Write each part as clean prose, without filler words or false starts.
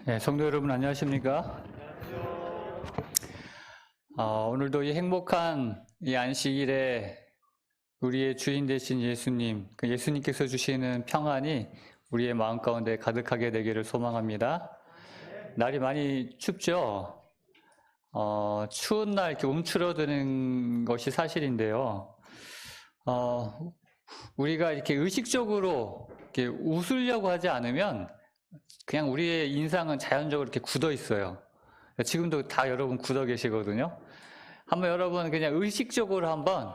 네, 성도 여러분 안녕하십니까? 오늘도 이 행복한 이 안식일에 우리의 주인 되신 예수님, 그 예수님께서 주시는 평안이 우리의 마음 가운데 가득하게 되기를 소망합니다. 날이 많이 춥죠? 추운 날 이렇게 움츠러드는 것이 사실인데요. 우리가 이렇게 의식적으로 이렇게 웃으려고 하지 않으면 그냥 우리의 인상은 자연적으로 이렇게 굳어 있어요. 지금도 다 여러분 굳어 계시거든요. 한번 여러분 그냥 의식적으로 한번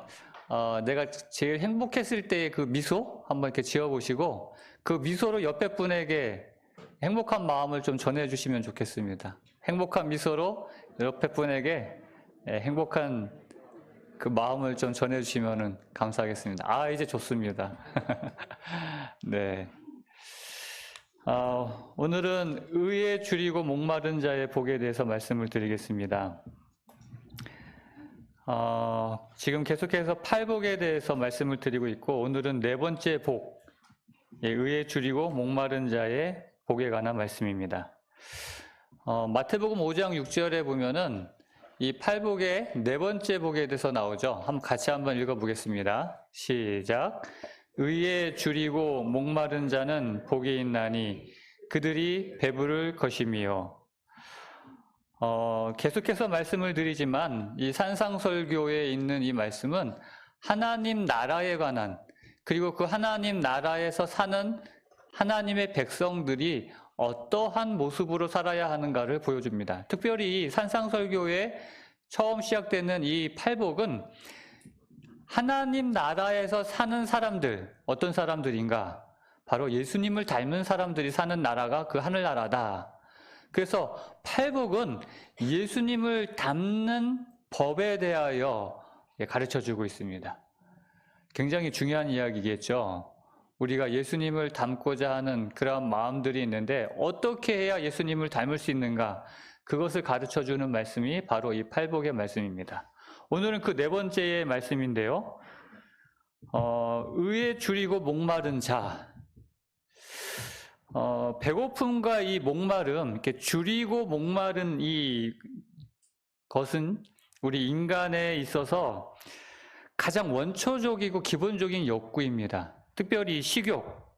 내가 제일 행복했을 때의 그 미소 한번 이렇게 지어보시고 그 미소로 옆에 분에게 행복한 마음을 좀 전해주시면 좋겠습니다. 행복한 미소로 옆에 분에게 행복한 그 마음을 좀 전해주시면 감사하겠습니다. 이제 좋습니다. 네. 오늘은 의에 줄이고 목마른 자의 복에 대해서 말씀을 드리겠습니다. 지금 계속해서 팔복에 대해서 말씀을 드리고 있고 오늘은 네 번째 복, 의에 줄이고 목마른 자의 복에 관한 말씀입니다. 마태복음 5장 6절에 보면은 이 팔복의 네 번째 복에 대해서 나오죠. 같이 한번 읽어보겠습니다. 시작. 의에 줄이고 목마른 자는 복이 있나니 그들이 배부를 것임이요. 계속해서 말씀을 드리지만 이 산상설교에 있는 이 말씀은 하나님 나라에 관한 그리고 그 하나님 나라에서 사는 하나님의 백성들이 어떠한 모습으로 살아야 하는가를 보여줍니다. 특별히 산상설교에 처음 시작되는 이 팔복은 하나님 나라에서 사는 사람들, 어떤 사람들인가? 바로 예수님을 닮은 사람들이 사는 나라가 그 하늘나라다. 그래서 팔복은 예수님을 닮는 법에 대하여 가르쳐주고 있습니다. 굉장히 중요한 이야기겠죠. 우리가 예수님을 닮고자 하는 그런 마음들이 있는데 어떻게 해야 예수님을 닮을 수 있는가? 그것을 가르쳐주는 말씀이 바로 이 팔복의 말씀입니다. 오늘은 그 네 번째의 말씀인데요. 의에 줄이고 목마른 자. 배고픔과 이 목마름, 이렇게 줄이고 목마른 이 것은 우리 인간에 있어서 가장 원초적이고 기본적인 욕구입니다. 특별히 식욕.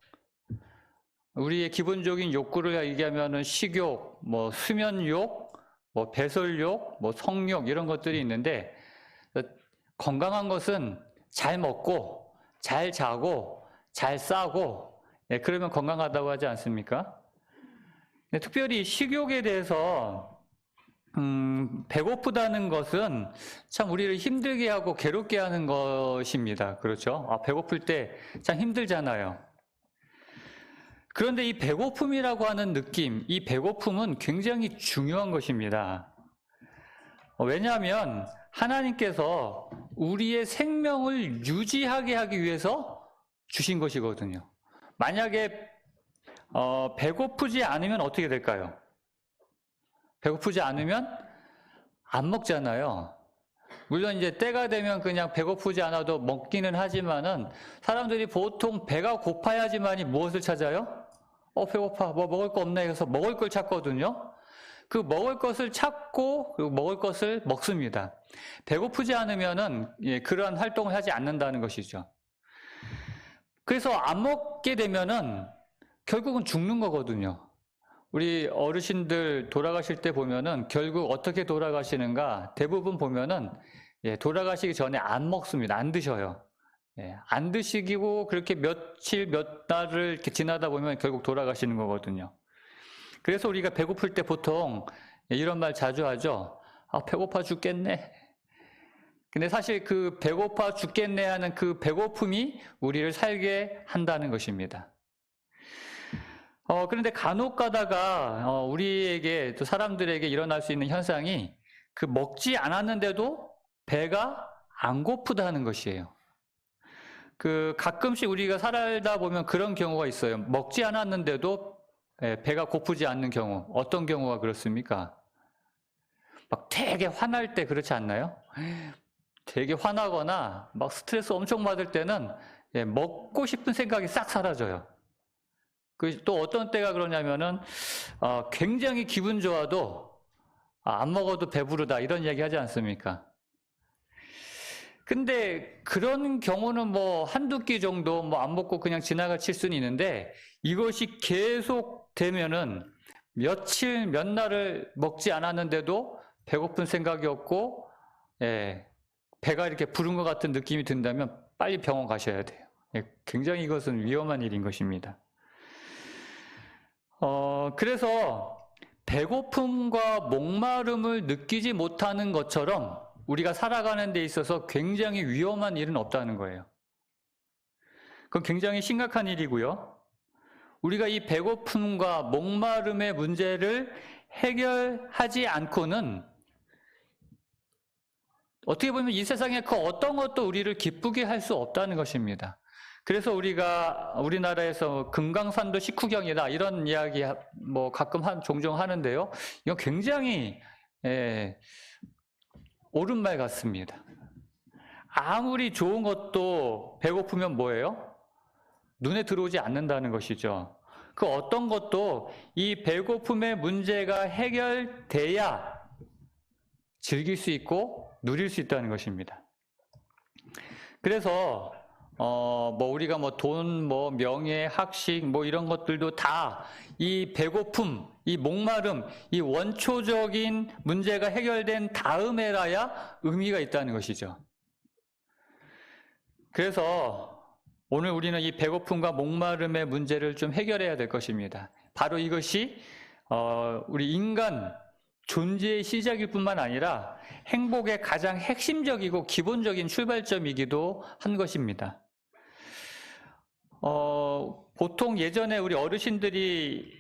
우리의 기본적인 욕구를 얘기하면은 식욕, 수면욕, 배설욕, 성욕 이런 것들이 있는데 건강한 것은 잘 먹고, 잘 자고, 잘 싸고, 그러면 건강하다고 하지 않습니까? 특별히 식욕에 대해서 배고프다는 것은 참 우리를 힘들게 하고 괴롭게 하는 것입니다. 그렇죠? 배고플 때 참 힘들잖아요. 그런데 이 배고픔이라고 하는 느낌, 이 배고픔은 굉장히 중요한 것입니다. 왜냐하면 하나님께서 우리의 생명을 유지하게 하기 위해서 주신 것이거든요. 만약에 배고프지 않으면 어떻게 될까요? 배고프지 않으면 안 먹잖아요. 물론 이제 때가 되면 그냥 배고프지 않아도 먹기는 하지만은 사람들이 보통 배가 고파야지만이 무엇을 찾아요? 배고파. 뭐 먹을 거 없네 해서 먹을 걸 찾거든요. 그 먹을 것을 찾고 그리고 먹을 것을 먹습니다. 배고프지 않으면은 그러한 활동을 하지 않는다는 것이죠. 그래서 안 먹게 되면은 결국은 죽는 거거든요. 우리 어르신들 돌아가실 때 보면은 결국 어떻게 돌아가시는가 대부분 보면은 돌아가시기 전에 안 먹습니다. 안 드셔요. 안 드시고 그렇게 며칠 몇 달을 이렇게 지나다 보면 결국 돌아가시는 거거든요. 그래서 우리가 배고플 때 보통 이런 말 자주 하죠. 배고파 죽겠네. 근데 사실 그 배고파 죽겠네 하는 그 배고픔이 우리를 살게 한다는 것입니다. 그런데 간혹 가다가 우리에게 또 사람들에게 일어날 수 있는 현상이 그 먹지 않았는데도 배가 안 고프다는 것이에요. 그 가끔씩 우리가 살다 보면 그런 경우가 있어요. 먹지 않았는데도 배가 고프지 않는 경우. 어떤 경우가 그렇습니까? 막 되게 화날 때 그렇지 않나요? 되게 화나거나 막 스트레스 엄청 받을 때는 먹고 싶은 생각이 싹 사라져요. 또 어떤 때가 그러냐면은 굉장히 기분 좋아도 안 먹어도 배부르다 이런 이야기 하지 않습니까? 근데 그런 경우는 뭐 한두 끼 정도 뭐 안 먹고 그냥 지나칠 수는 있는데 이것이 계속 되면은 며칠 몇 날을 먹지 않았는데도 배고픈 생각이 없고 배가 이렇게 부른 것 같은 느낌이 든다면 빨리 병원 가셔야 돼요. 굉장히 이것은 위험한 일인 것입니다. 그래서 배고픔과 목마름을 느끼지 못하는 것처럼 우리가 살아가는 데 있어서 굉장히 위험한 일은 없다는 거예요. 그건 굉장히 심각한 일이고요. 우리가 이 배고픔과 목마름의 문제를 해결하지 않고는 어떻게 보면 이 세상에 그 어떤 것도 우리를 기쁘게 할 수 없다는 것입니다. 그래서 우리가 우리나라에서 금강산도 식후경이다 이런 이야기 뭐 가끔 종종 하는데요. 이거 굉장히 옳은 말 같습니다. 아무리 좋은 것도 배고프면 뭐예요? 눈에 들어오지 않는다는 것이죠. 그 어떤 것도 이 배고픔의 문제가 해결돼야 즐길 수 있고 누릴 수 있다는 것입니다. 그래서 뭐 우리가 뭐 돈, 뭐 명예, 학식, 뭐 이런 것들도 다 이 배고픔, 이 목마름, 이 원초적인 문제가 해결된 다음에라야 의미가 있다는 것이죠. 그래서 오늘 우리는 이 배고픔과 목마름의 문제를 좀 해결해야 될 것입니다. 바로 이것이 우리 인간 존재의 시작일 뿐만 아니라 행복의 가장 핵심적이고 기본적인 출발점이기도 한 것입니다. 보통 예전에 우리 어르신들이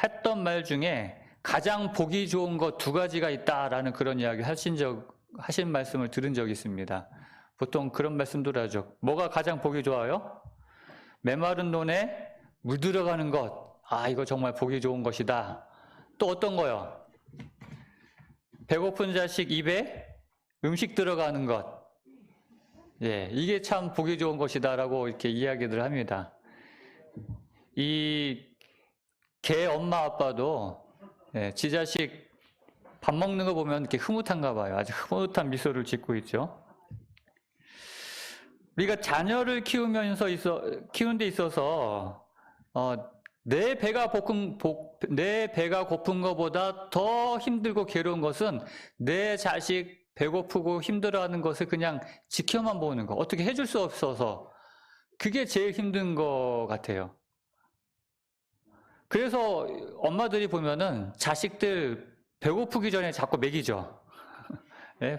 했던 말 중에 가장 보기 좋은 것 두 가지가 있다라는 그런 이야기 하신 말씀을 들은 적이 있습니다. 보통 그런 말씀들 하죠. 뭐가 가장 보기 좋아요? 메마른 논에 물 들어가는 것. 이거 정말 보기 좋은 것이다. 또 어떤 거요? 배고픈 자식 입에 음식 들어가는 것. 이게 참 보기 좋은 것이다라고 이렇게 이야기들 합니다. 이 개 엄마 아빠도 지 자식 밥 먹는 거 보면 이렇게 흐뭇한가 봐요. 아주 흐뭇한 미소를 짓고 있죠. 우리가 자녀를 키우는 데 있어서 내 배가 고픈 것보다 더 힘들고 괴로운 것은 내 자식 배고프고 힘들어하는 것을 그냥 지켜만 보는 거, 어떻게 해줄 수 없어서 그게 제일 힘든 것 같아요. 그래서 엄마들이 보면은 자식들 배고프기 전에 자꾸 먹이죠.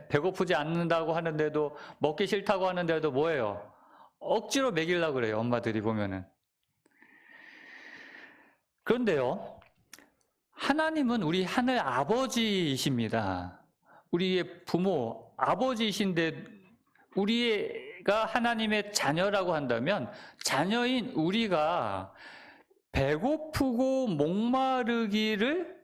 배고프지 않는다고 하는데도, 먹기 싫다고 하는데도 뭐예요? 억지로 먹이려고 그래요, 엄마들이 보면은. 그런데요, 하나님은 우리 하늘 아버지이십니다. 우리의 부모, 아버지이신데 우리가 하나님의 자녀라고 한다면 자녀인 우리가 배고프고 목마르기를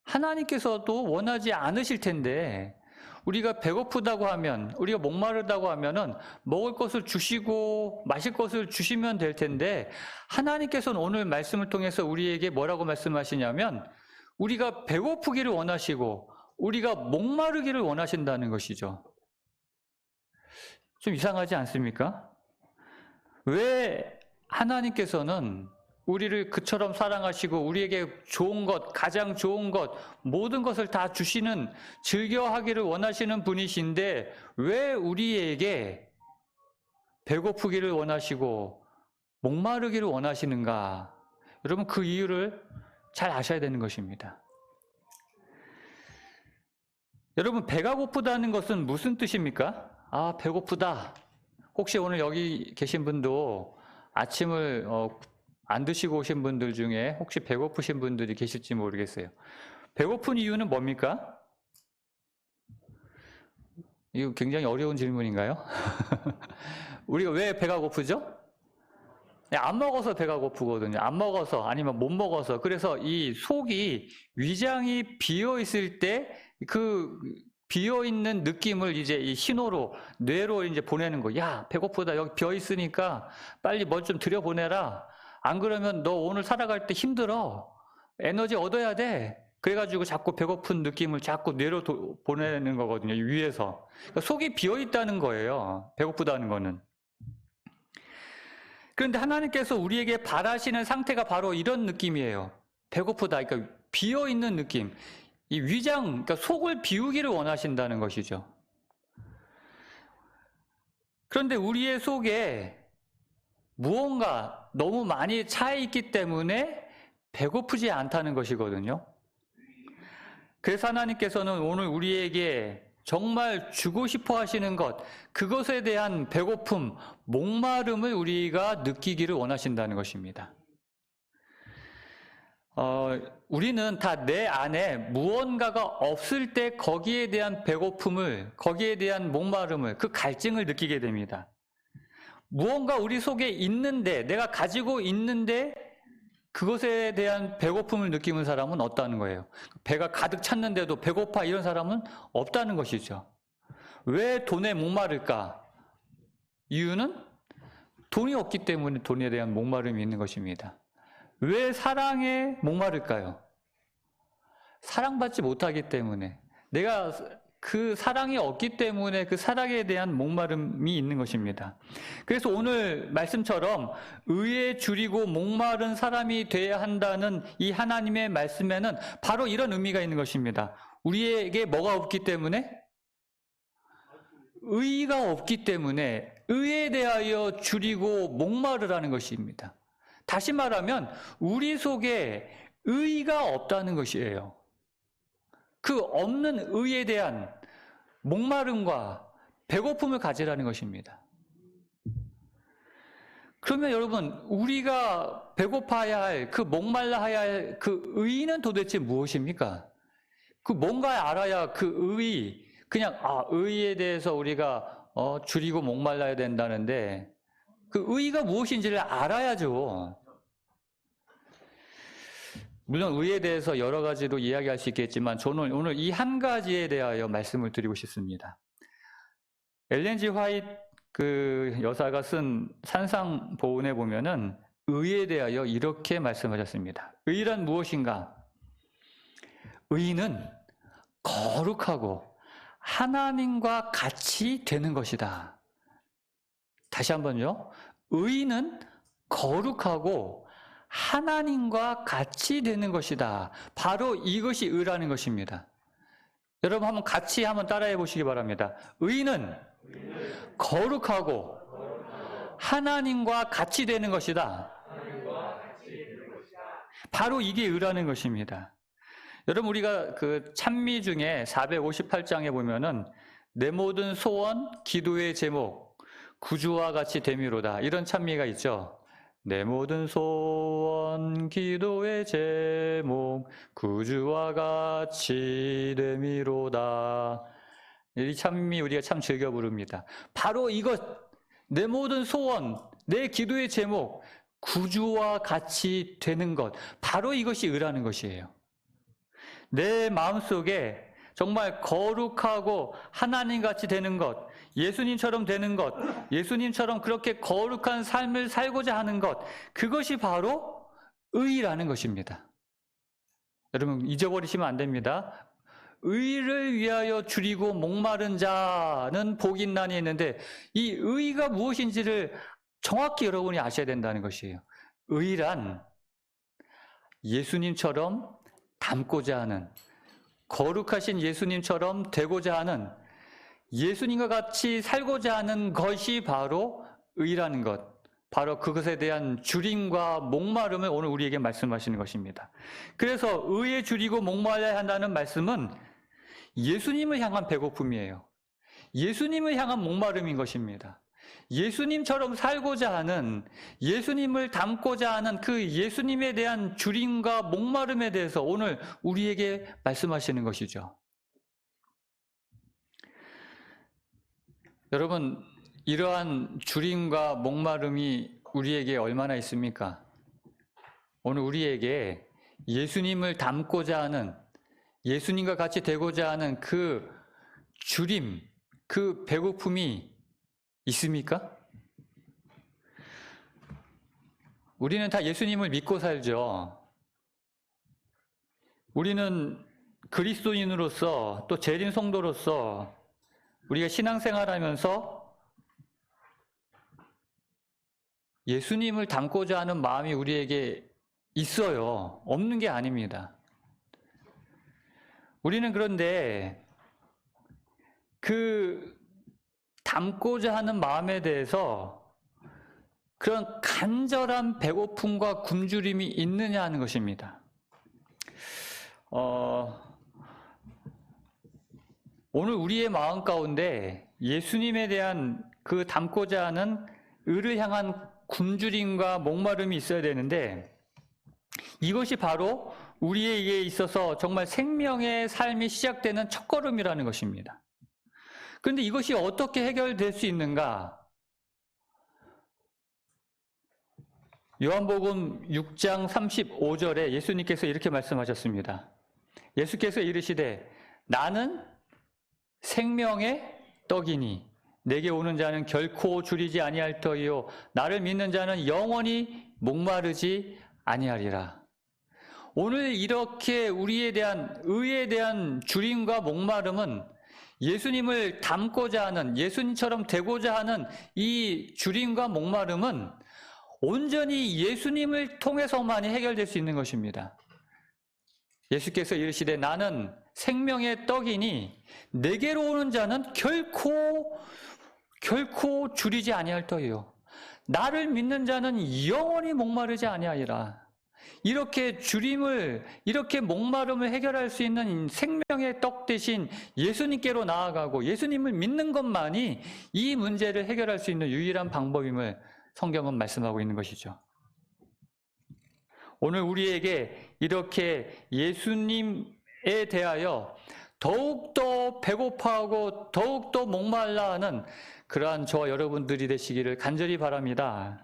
하나님께서도 원하지 않으실 텐데 우리가 배고프다고 하면, 우리가 목마르다고 하면은 먹을 것을 주시고 마실 것을 주시면 될 텐데 하나님께서는 오늘 말씀을 통해서 우리에게 뭐라고 말씀하시냐면 우리가 배고프기를 원하시고 우리가 목마르기를 원하신다는 것이죠. 좀 이상하지 않습니까? 왜 하나님께서는 우리를 그처럼 사랑하시고 우리에게 좋은 것, 가장 좋은 것, 모든 것을 다 주시는, 즐겨하기를 원하시는 분이신데 왜 우리에게 배고프기를 원하시고 목마르기를 원하시는가? 여러분, 그 이유를 잘 아셔야 되는 것입니다. 여러분, 배가 고프다는 것은 무슨 뜻입니까? 배고프다. 혹시 오늘 여기 계신 분도 아침을 안 드시고 오신 분들 중에 혹시 배고프신 분들이 계실지 모르겠어요. 배고픈 이유는 뭡니까? 이거 굉장히 어려운 질문인가요? 우리가 왜 배가 고프죠? 안 먹어서 배가 고프거든요. 안 먹어서, 아니면 못 먹어서. 그래서 이 속이, 위장이 비어 있을 때 그 비어 있는 느낌을 이제 이 신호로 뇌로 이제 보내는 거. 야, 배고프다. 여기 비어 있으니까 빨리 뭘 좀 들여보내라. 안 그러면 너 오늘 살아갈 때 힘들어. 에너지 얻어야 돼. 그래가지고 자꾸 배고픈 느낌을 자꾸 뇌로 보내는 거거든요. 위에서. 그러니까 속이 비어있다는 거예요. 배고프다는 거는. 그런데 하나님께서 우리에게 바라시는 상태가 바로 이런 느낌이에요. 배고프다. 그러니까 비어있는 느낌. 이 위장, 그러니까 속을 비우기를 원하신다는 것이죠. 그런데 우리의 속에 무언가 너무 많이 차 있기 때문에 배고프지 않다는 것이거든요. 그래서 하나님께서는 오늘 우리에게 정말 주고 싶어 하시는 것, 그것에 대한 배고픔, 목마름을 우리가 느끼기를 원하신다는 것입니다. 우리는 다 내 안에 무언가가 없을 때 거기에 대한 배고픔을, 거기에 대한 목마름을, 그 갈증을 느끼게 됩니다. 무언가 우리 속에 있는데, 내가 가지고 있는데 그것에 대한 배고픔을 느끼는 사람은 없다는 거예요. 배가 가득 찼는데도 배고파 이런 사람은 없다는 것이죠. 왜 돈에 목마를까? 이유는 돈이 없기 때문에 돈에 대한 목마름이 있는 것입니다. 왜 사랑에 목마를까요? 사랑받지 못하기 때문에, 내가 그 사랑이 없기 때문에 그 사랑에 대한 목마름이 있는 것입니다. 그래서 오늘 말씀처럼 의에 줄이고 목마른 사람이 되어야 한다는 이 하나님의 말씀에는 바로 이런 의미가 있는 것입니다. 우리에게 뭐가 없기 때문에? 의가 없기 때문에 의에 대하여 줄이고 목마르라는 것입니다. 다시 말하면 우리 속에 의가 없다는 것이에요. 그 없는 의에 대한 목마름과 배고픔을 가지라는 것입니다. 그러면 여러분, 우리가 배고파야 할, 그 목말라야 할 그 의는 도대체 무엇입니까? 그 뭔가 알아야 그 의, 그냥 의에 대해서 우리가 줄이고 목말라야 된다는데 그 의가 무엇인지를 알아야죠. 물론 의에 대해서 여러 가지로 이야기할 수 있겠지만 저는 오늘 이 한 가지에 대하여 말씀을 드리고 싶습니다. 엘렌 G 화이트 그 여사가 쓴 산상보훈에 보면은 의에 대하여 이렇게 말씀하셨습니다. 의란 무엇인가? 의는 거룩하고 하나님과 같이 되는 것이다. 다시 한번요. 의는 거룩하고 하나님과 같이 되는 것이다. 바로 이것이 의라는 것입니다. 여러분 한번 같이 한번 따라해 보시기 바랍니다. 의는 거룩하고 하나님과 같이 되는 것이다. 바로 이게 의라는 것입니다. 여러분 우리가 그 찬미 중에 458장에 보면은 내 모든 소원, 기도의 제목, 구주와 같이 되미로다 이런 찬미가 있죠. 내 모든 소원, 기도의 제목, 구주와 같이 되미로다. 이 찬미 우리가 참 즐겨 부릅니다. 바로 이것, 내 모든 소원, 내 기도의 제목, 구주와 같이 되는 것, 바로 이것이 의라는 것이에요. 내 마음속에 정말 거룩하고 하나님같이 되는 것, 예수님처럼 되는 것, 예수님처럼 그렇게 거룩한 삶을 살고자 하는 것, 그것이 바로 의라는 것입니다. 여러분 잊어버리시면 안 됩니다. 의를 위하여 줄이고 목마른 자는 복이 있나니 했는데 이 의가 무엇인지를 정확히 여러분이 아셔야 된다는 것이에요. 의란 예수님처럼 닮고자 하는, 거룩하신 예수님처럼 되고자 하는, 예수님과 같이 살고자 하는 것이 바로 의라는 것, 바로 그것에 대한 줄임과 목마름을 오늘 우리에게 말씀하시는 것입니다. 그래서 의에 줄이고 목말라야 한다는 말씀은 예수님을 향한 배고픔이에요. 예수님을 향한 목마름인 것입니다. 예수님처럼 살고자 하는, 예수님을 닮고자 하는 그 예수님에 대한 줄임과 목마름에 대해서 오늘 우리에게 말씀하시는 것이죠. 여러분, 이러한 줄임과 목마름이 우리에게 얼마나 있습니까? 오늘 우리에게 예수님을 닮고자 하는, 예수님과 같이 되고자 하는 그 줄임, 그 배고픔이 있습니까? 우리는 다 예수님을 믿고 살죠. 우리는 그리스도인으로서 또 재림 성도로서 우리가 신앙생활하면서 예수님을 닮고자 하는 마음이 우리에게 있어요. 없는 게 아닙니다. 우리는 그런데 그 닮고자 하는 마음에 대해서 그런 간절한 배고픔과 굶주림이 있느냐 하는 것입니다. 오늘 우리의 마음 가운데 예수님에 대한 그 닮고자 하는 의를 향한 굶주림과 목마름이 있어야 되는데, 이것이 바로 우리에게 있어서 정말 생명의 삶이 시작되는 첫걸음이라는 것입니다. 그런데 이것이 어떻게 해결될 수 있는가? 요한복음 6장 35절에 예수님께서 이렇게 말씀하셨습니다. 예수께서 이르시되 나는 생명의 떡이니 내게 오는 자는 결코 줄이지 아니할 터이요 나를 믿는 자는 영원히 목마르지 아니하리라. 오늘 이렇게 우리에 대한 의에 대한 줄임과 목마름은 예수님을 닮고자 하는, 예수님처럼 되고자 하는 이 줄임과 목마름은 온전히 예수님을 통해서만이 해결될 수 있는 것입니다. 예수께서 이르시되 나는 생명의 떡이니 내게로 오는 자는 결코 줄이지 아니할 터이요 나를 믿는 자는 영원히 목마르지 아니하리라. 이렇게 줄임을, 이렇게 목마름을 해결할 수 있는 생명의 떡 대신 예수님께로 나아가고 예수님을 믿는 것만이 이 문제를 해결할 수 있는 유일한 방법임을 성경은 말씀하고 있는 것이죠. 오늘 우리에게 이렇게 예수님에 대하여 더욱더 배고파하고 더욱더 목말라 하는 그러한 저와 여러분들이 되시기를 간절히 바랍니다.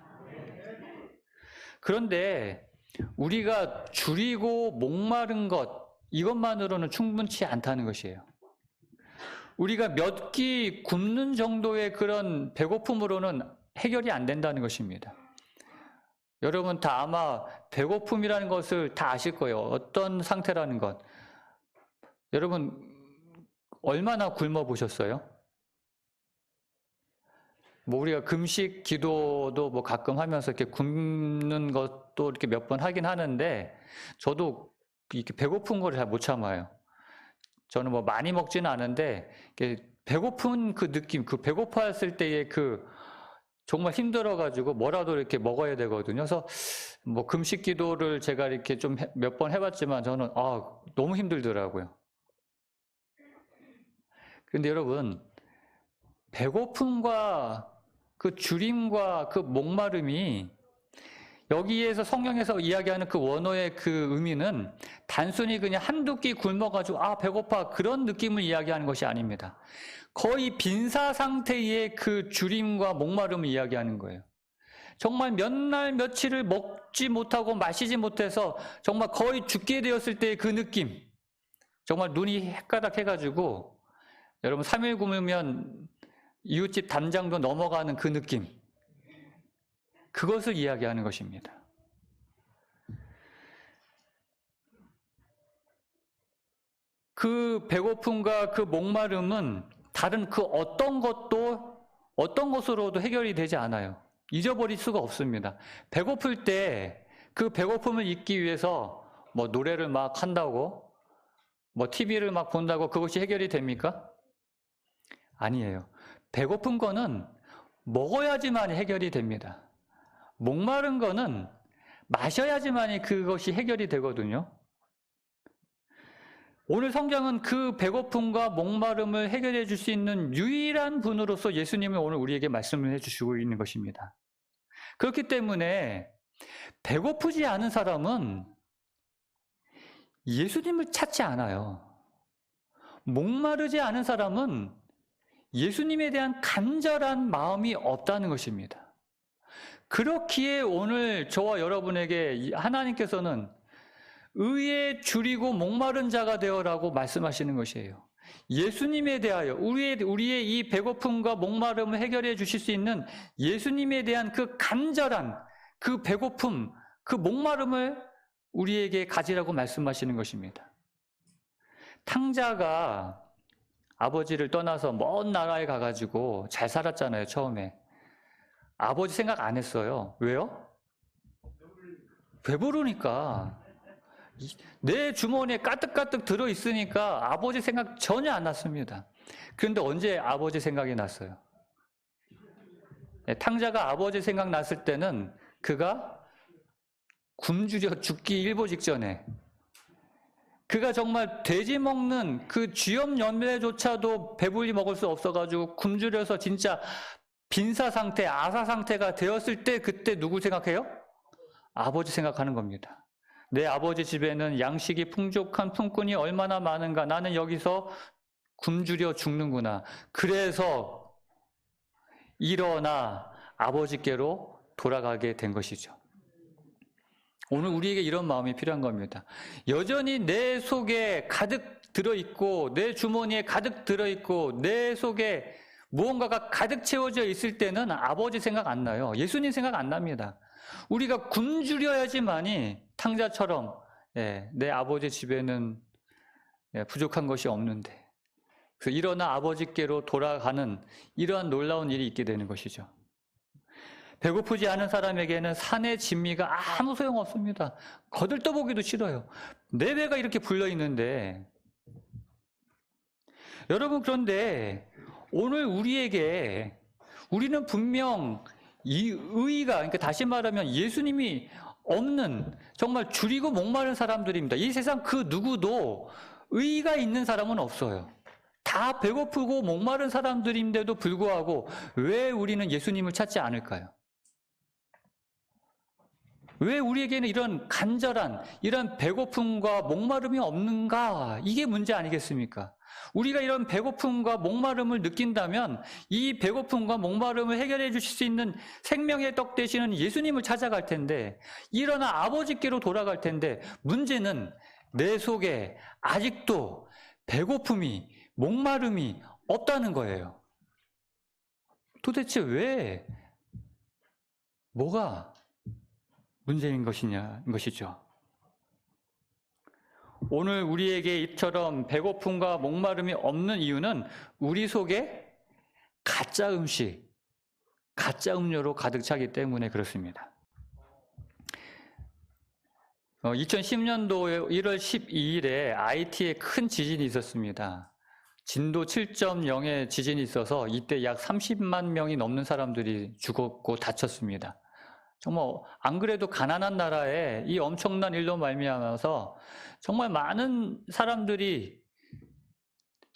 그런데 우리가 줄이고 목마른 것, 이것만으로는 충분치 않다는 것이에요. 우리가 몇 끼 굶는 정도의 그런 배고픔으로는 해결이 안 된다는 것입니다. 여러분 다 아마 배고픔이라는 것을 다 아실 거예요. 어떤 상태라는 것. 여러분 얼마나 굶어 보셨어요? 뭐 우리가 금식 기도도 뭐 가끔 하면서 이렇게 굶는 것도 이렇게 몇 번 하긴 하는데 저도 이렇게 배고픈 거를 잘 못 참아요. 저는 뭐 많이 먹지는 않은데 이렇게 배고픈 그 느낌, 그 배고팠을 때의 그 정말 힘들어가지고 뭐라도 이렇게 먹어야 되거든요. 그래서 뭐 금식 기도를 제가 이렇게 좀 몇 번 해봤지만 저는 너무 힘들더라고요. 그런데 여러분 배고픔과 그 줄임과 그 목마름이 여기에서 성경에서 이야기하는 그 원어의 그 의미는 단순히 그냥 한두 끼 굶어가지고 배고파 그런 느낌을 이야기하는 것이 아닙니다. 거의 빈사 상태의 그 줄임과 목마름을 이야기하는 거예요. 정말 몇 날 며칠을 먹지 못하고 마시지 못해서 정말 거의 죽게 되었을 때의 그 느낌, 정말 눈이 헷가닥해가지고 여러분 3일 굶으면 이웃집 담장도 넘어가는 그 느낌, 그것을 이야기하는 것입니다. 그 배고픔과 그 목마름은 다른 그 어떤 것으로도 해결이 되지 않아요. 잊어버릴 수가 없습니다. 배고플 때 그 배고픔을 잊기 위해서 뭐 노래를 막 한다고, 뭐 TV를 막 본다고 그것이 해결이 됩니까? 아니에요. 배고픈 거는 먹어야지만 해결이 됩니다. 목마른 거는 마셔야지만 그것이 해결이 되거든요. 오늘 성경은 그 배고픔과 목마름을 해결해 줄 수 있는 유일한 분으로서 예수님을 오늘 우리에게 말씀을 해주시고 있는 것입니다. 그렇기 때문에 배고프지 않은 사람은 예수님을 찾지 않아요. 목마르지 않은 사람은 예수님에 대한 간절한 마음이 없다는 것입니다. 그렇기에 오늘 저와 여러분에게 하나님께서는 의에 줄이고 목마른 자가 되어라고 말씀하시는 것이에요. 예수님에 대하여 우리의 이 배고픔과 목마름을 해결해 주실 수 있는 예수님에 대한 그 간절한 그 배고픔, 그 목마름을 우리에게 가지라고 말씀하시는 것입니다. 탕자가 아버지를 떠나서 먼 나라에 가가지고 잘 살았잖아요, 처음에. 아버지 생각 안 했어요. 왜요? 배부르니까. 내 주머니에 가득가득 들어있으니까 아버지 생각 전혀 안 났습니다. 그런데 언제 아버지 생각이 났어요? 탕자가 아버지 생각 났을 때는 그가 굶주려 죽기 일보 직전에, 그가 정말 돼지 먹는 그 쥐염 열매조차도 배불리 먹을 수 없어가지고 굶주려서 진짜 빈사 상태, 아사 상태가 되었을 때, 그때 누구 생각해요? 아버지 생각하는 겁니다. 내 아버지 집에는 양식이 풍족한 품꾼이 얼마나 많은가. 나는 여기서 굶주려 죽는구나. 그래서 일어나 아버지께로 돌아가게 된 것이죠. 오늘 우리에게 이런 마음이 필요한 겁니다. 여전히 내 속에 가득 들어있고, 내 주머니에 가득 들어있고, 내 속에 무언가가 가득 채워져 있을 때는 아버지 생각 안 나요. 예수님 생각 안 납니다. 우리가 굶주려야지만이 탕자처럼, 내 아버지 집에는 부족한 것이 없는데, 그래서 일어나 아버지께로 돌아가는 이러한 놀라운 일이 있게 되는 것이죠. 배고프지 않은 사람에게는 산의 진미가 아무 소용없습니다. 거들떠보기도 싫어요. 내 배가 이렇게 불러있는데. 여러분, 그런데 오늘 우리는 분명 이 의의가, 그러니까 다시 말하면 예수님이 없는 정말 줄이고 목마른 사람들입니다. 이 세상 그 누구도 의의가 있는 사람은 없어요. 다 배고프고 목마른 사람들인데도 불구하고 왜 우리는 예수님을 찾지 않을까요? 왜 우리에게는 이런 간절한, 이런 배고픔과 목마름이 없는가? 이게 문제 아니겠습니까? 우리가 이런 배고픔과 목마름을 느낀다면 이 배고픔과 목마름을 해결해 주실 수 있는 생명의 떡 되시는 예수님을 찾아갈 텐데, 일어나 아버지께로 돌아갈 텐데, 문제는 내 속에 아직도 배고픔이, 목마름이 없다는 거예요. 도대체 왜, 뭐가 문제인 것이죠. 오늘 우리에게 이처럼 배고픔과 목마름이 없는 이유는 우리 속에 가짜 음식, 가짜 음료로 가득 차기 때문에 그렇습니다. 2010년도 1월 12일에 IT에 큰 지진이 있었습니다. 진도 7.0의 지진이 있어서 이때 약 30만 명이 넘는 사람들이 죽었고 다쳤습니다. 정말 안 그래도 가난한 나라에 이 엄청난 일로 말미암아서 정말 많은 사람들이,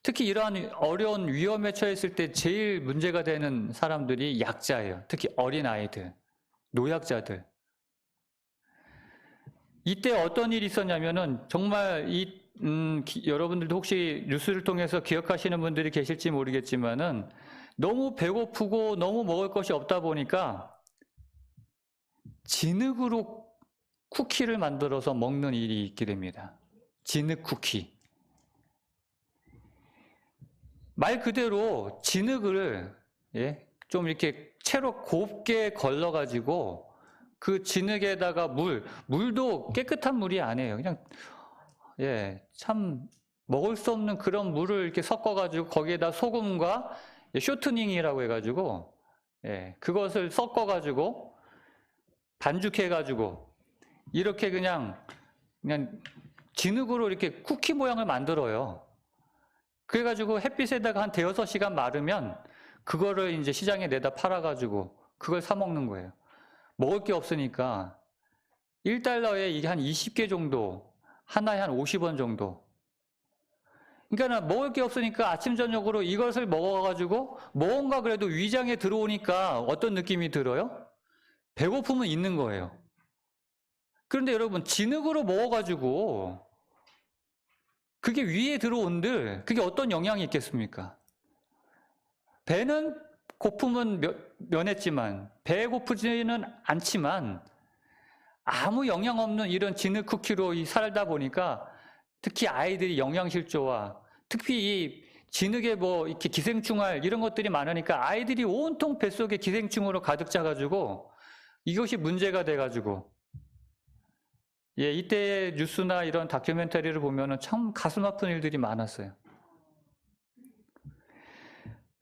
특히 이러한 어려운 위험에 처했을 때 제일 문제가 되는 사람들이 약자예요. 특히 어린아이들, 노약자들. 이때 어떤 일이 있었냐면은 정말 여러분들도 혹시 뉴스를 통해서 기억하시는 분들이 계실지 모르겠지만은 너무 배고프고 너무 먹을 것이 없다 보니까 진흙으로 쿠키를 만들어서 먹는 일이 있게 됩니다. 진흙 쿠키. 말 그대로 진흙을 좀 이렇게 채로 곱게 걸러가지고 그 진흙에다가 물도 깨끗한 물이 아니에요. 그냥 참 먹을 수 없는 그런 물을 이렇게 섞어가지고 거기에다 소금과 쇼트닝이라고 해가지고 그것을 섞어가지고 반죽해가지고 이렇게 그냥 진흙으로 이렇게 쿠키 모양을 만들어요. 그래가지고 햇빛에다가 한 5-6시간 마르면 그거를 이제 시장에 내다 팔아가지고 그걸 사 먹는 거예요. 먹을 게 없으니까 1달러에 이게 한 20개 정도, 하나에 한 50원 정도. 그러니까 먹을 게 없으니까 아침 저녁으로 이것을 먹어가지고 뭔가 그래도 위장에 들어오니까 어떤 느낌이 들어요? 배고픔은 있는 거예요. 그런데 여러분, 진흙으로 먹어가지고 그게 위에 들어온들 그게 어떤 영향이 있겠습니까? 배는 고픔은 면했지만 배고프지는 않지만 아무 영향 없는 이런 진흙 쿠키로 살다 보니까 특히 아이들이 영양실조와 특히 이 진흙에 이렇게 기생충알 이런 것들이 많으니까 아이들이 온통 뱃속에 기생충으로 가득 차가지고 이것이 문제가 돼가지고, 예, 이때 뉴스나 이런 다큐멘터리를 보면은 참 가슴 아픈 일들이 많았어요.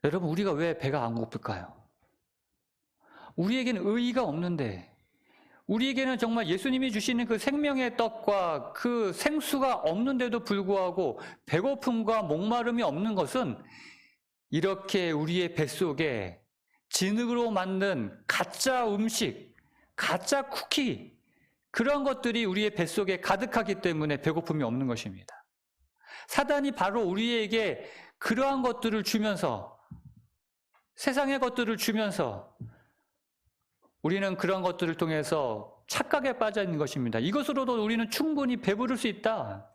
여러분, 우리가 왜 배가 안 고플까요? 우리에게는 의의가 없는데, 우리에게는 정말 예수님이 주시는 그 생명의 떡과 그 생수가 없는데도 불구하고 배고픔과 목마름이 없는 것은 이렇게 우리의 뱃속에 진흙으로 만든 가짜 음식, 가짜 쿠키, 그런 것들이 우리의 뱃속에 가득하기 때문에 배고픔이 없는 것입니다. 사단이 바로 우리에게 그러한 것들을 주면서, 세상의 것들을 주면서 우리는 그런 것들을 통해서 착각에 빠져 있는 것입니다. 이것으로도 우리는 충분히 배부를 수 있다.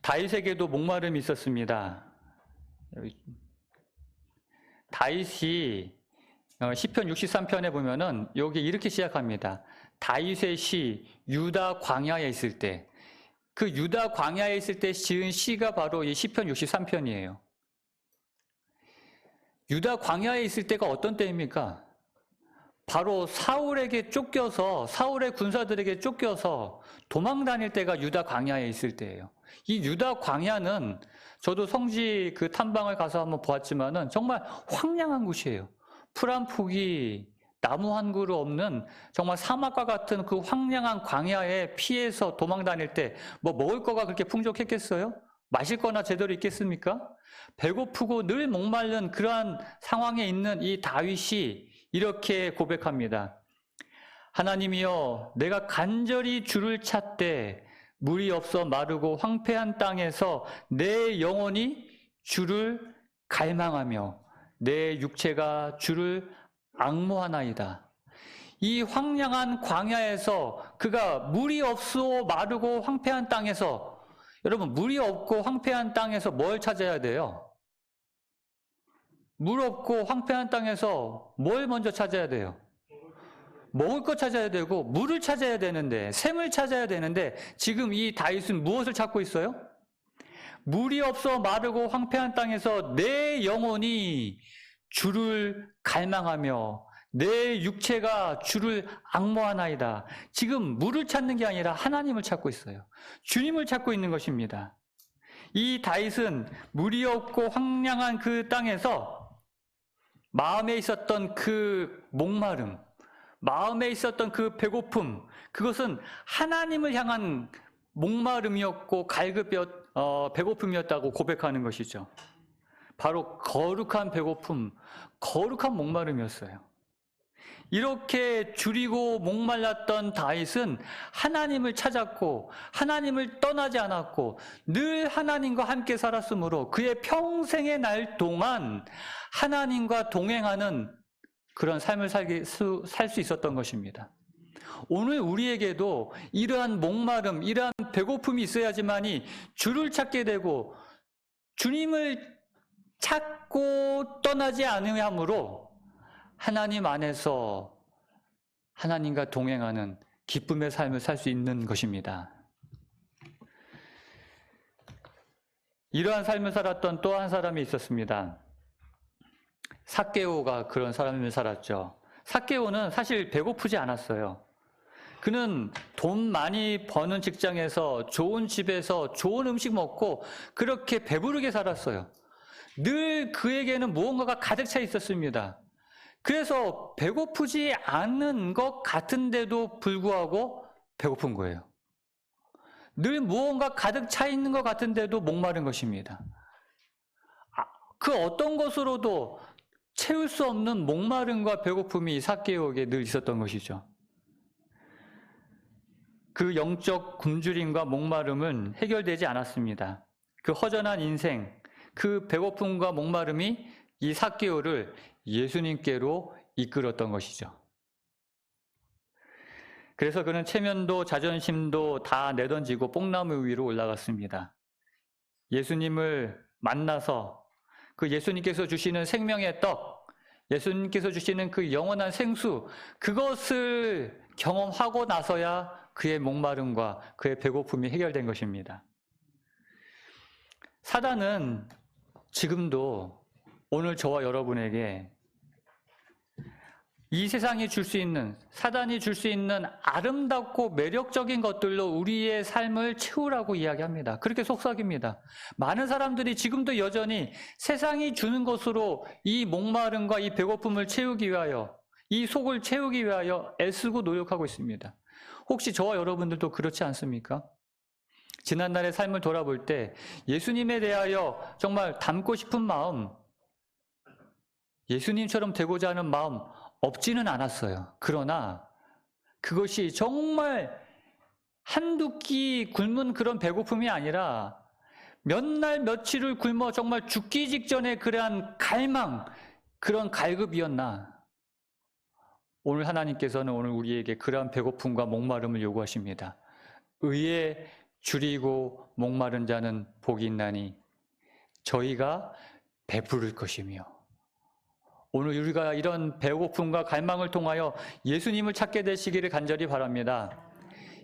다윗에게도 목마름이 있었습니다. 다윗이 시편 63편에 보면은 여기 이렇게 시작합니다. 다윗의 시 유다 광야에 있을 때, 그 유다 광야에 있을 때 지은 시가 바로 이 시편 63편이에요. 유다 광야에 있을 때가 어떤 때입니까? 바로 사울에게 쫓겨서, 사울의 군사들에게 쫓겨서 도망 다닐 때가 유다 광야에 있을 때예요. 이 유다 광야는 저도 성지 그 탐방을 가서 한번 보았지만은 정말 황량한 곳이에요. 풀 한 폭이, 나무 한 그루 없는 정말 사막과 같은 그 황량한 광야에 피해서 도망 다닐 때 뭐 먹을 거가 그렇게 풍족했겠어요? 마실 거나 제대로 있겠습니까? 배고프고 늘 목마른 그러한 상황에 있는 이 다윗이 이렇게 고백합니다. 하나님이여, 내가 간절히 주를 찾되 물이 없어 마르고 황폐한 땅에서 내 영혼이 주를 갈망하며 내 육체가 주를 앙모하나이다. 이 황량한 광야에서 그가 물이 없어 마르고 황폐한 땅에서, 여러분, 물이 없고 황폐한 땅에서 뭘 찾아야 돼요? 물 없고 황폐한 땅에서 뭘 먼저 찾아야 돼요? 먹을 거 찾아야 되고 물을 찾아야 되는데, 샘을 찾아야 되는데 지금 이 다윗은 무엇을 찾고 있어요? 물이 없어 마르고 황폐한 땅에서 내 영혼이 주를 갈망하며 내 육체가 주를 앙모하나이다. 지금 물을 찾는 게 아니라 하나님을 찾고 있어요. 주님을 찾고 있는 것입니다. 이 다윗은 물이 없고 황량한 그 땅에서 마음에 있었던 그 목마름, 마음에 있었던 그 배고픔, 그것은 하나님을 향한 목마름이었고 배고픔이었다고 고백하는 것이죠. 바로 거룩한 배고픔, 거룩한 목마름이었어요. 이렇게 줄이고 목말랐던 다윗은 하나님을 찾았고 하나님을 떠나지 않았고 늘 하나님과 함께 살았으므로 그의 평생의 날 동안 하나님과 동행하는 그런 삶을 살 수 있었던 것입니다. 오늘 우리에게도 이러한 목마름, 이러한 배고픔이 있어야지만이 주를 찾게 되고 주님을 찾고 떠나지 않으므로 하나님 안에서 하나님과 동행하는 기쁨의 삶을 살 수 있는 것입니다. 이러한 삶을 살았던 또 한 사람이 있었습니다. 삭개오가 그런 사람을 살았죠. 삭개오는 사실 배고프지 않았어요. 그는 돈 많이 버는 직장에서 좋은 집에서 좋은 음식 먹고 그렇게 배부르게 살았어요. 늘 그에게는 무언가가 가득 차 있었습니다. 그래서 배고프지 않은 것 같은데도 불구하고 배고픈 거예요. 늘 무언가 가득 차 있는 것 같은데도 목마른 것입니다. 그 어떤 것으로도 채울 수 없는 목마름과 배고픔이 삭개오에게 늘 있었던 것이죠. 그 영적 굶주림과 목마름은 해결되지 않았습니다. 그 허전한 인생, 그 배고픔과 목마름이 이 삭개오를 예수님께로 이끌었던 것이죠. 그래서 그는 체면도 자존심도 다 내던지고 뽕나무 위로 올라갔습니다. 예수님을 만나서 그 예수님께서 주시는 생명의 떡, 예수님께서 주시는 그 영원한 생수, 그것을 경험하고 나서야 그의 목마름과 그의 배고픔이 해결된 것입니다. 사단은 지금도 오늘 저와 여러분에게 이 세상이 줄 수 있는, 사단이 줄 수 있는 아름답고 매력적인 것들로 우리의 삶을 채우라고 이야기합니다. 그렇게 속삭입니다. 많은 사람들이 지금도 여전히 세상이 주는 것으로 이 목마름과 이 배고픔을 채우기 위하여, 이 속을 채우기 위하여 애쓰고 노력하고 있습니다. 혹시 저와 여러분들도 그렇지 않습니까? 지난날의 삶을 돌아볼 때 예수님에 대하여 정말 닮고 싶은 마음, 예수님처럼 되고자 하는 마음 없지는 않았어요. 그러나 그것이 정말 한두 끼 굶은 그런 배고픔이 아니라 몇 날 며칠을 굶어 정말 죽기 직전에 그러한 갈망, 그런 갈급이었나. 오늘 하나님께서는 오늘 우리에게 그러한 배고픔과 목마름을 요구하십니다. 의에 줄이고 목마른 자는 복이 있나니 저희가 베푸를 것이며, 오늘 우리가 이런 배고픔과 갈망을 통하여 예수님을 찾게 되시기를 간절히 바랍니다.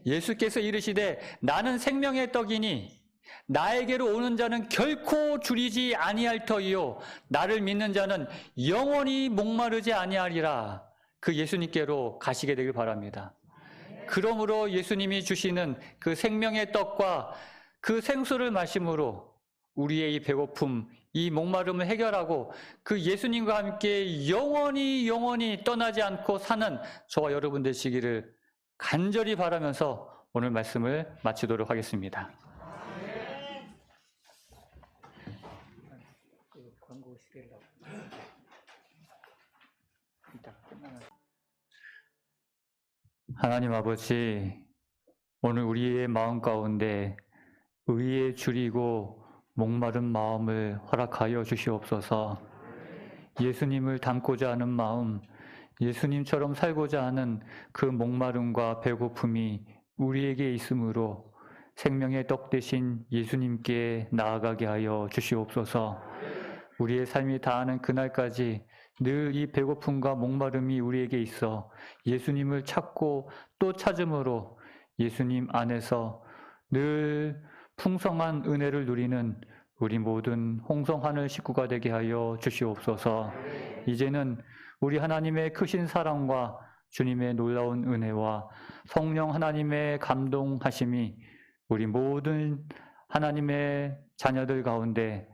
예수께서 이르시되 나는 생명의 떡이니 나에게로 오는 자는 결코 줄이지 아니할 터이요 나를 믿는 자는 영원히 목마르지 아니하리라. 그 예수님께로 가시게 되길 바랍니다. 그러므로 예수님이 주시는 그 생명의 떡과 그 생수를 마심으로 우리의 이 배고픔, 이 목마름을 해결하고 그 예수님과 함께 영원히 떠나지 않고 사는 저와 여러분 되시기를 간절히 바라면서 오늘 말씀을 마치도록 하겠습니다. 하나님 아버지, 오늘 우리의 마음 가운데 의에 줄이고 목마른 마음을 허락하여 주시옵소서. 예수님을 닮고자 하는 마음, 예수님처럼 살고자 하는 그 목마름과 배고픔이 우리에게 있으므로 생명의 떡 되신 예수님께 나아가게 하여 주시옵소서. 우리의 삶이 다하는 그날까지 늘 이 배고픔과 목마름이 우리에게 있어 예수님을 찾고 또 찾음으로 예수님 안에서 늘 풍성한 은혜를 누리는 우리 모든 홍성하늘 식구가 되게 하여 주시옵소서. 이제는 우리 하나님의 크신 사랑과 주님의 놀라운 은혜와 성령 하나님의 감동하심이 우리 모든 하나님의 자녀들 가운데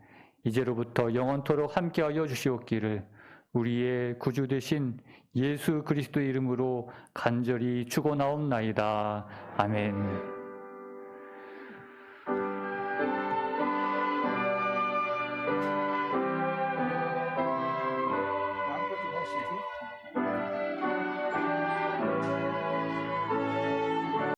이제로부터 영원토록 함께하여 주시옵기를 우리의 구주 되신 예수 그리스도의 이름으로 간절히 축원하옵나이다. 아멘.